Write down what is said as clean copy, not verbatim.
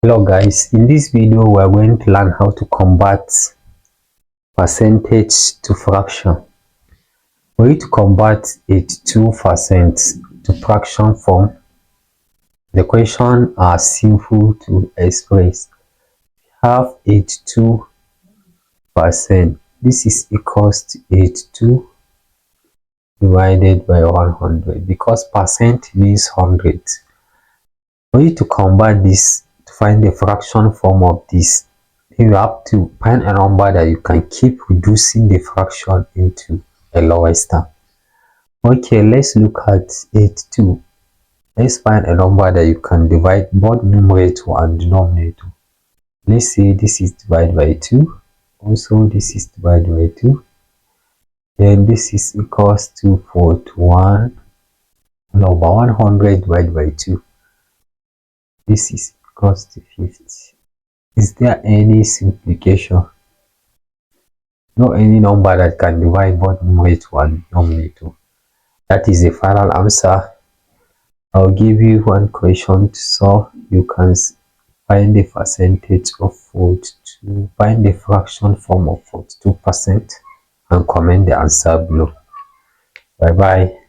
Hello guys, in this video we are going to learn how to convert percentage to fraction. For you to convert 82% to fraction form, the question are simple to express. Have 82%. This is equals to 82 divided by 100 because percent means 100. For you to convert this to find the fraction form of this, you have to find a number that you can keep reducing the fraction into a lowest term. Okay, let's look at 82. Let's find a number that you can divide both numerator and denominator. Let's say this is divided by 2. Also, this is divided by 2. Then this is equals to 41 over 100 divided by 2. This is equals to 50. Is there any simplification? No any number that can divide both numerator and denominator. That is the final answer. I'll give you one question to solve. You can find the percentage of 42, find the fraction form of 42% and comment the answer below. Bye bye.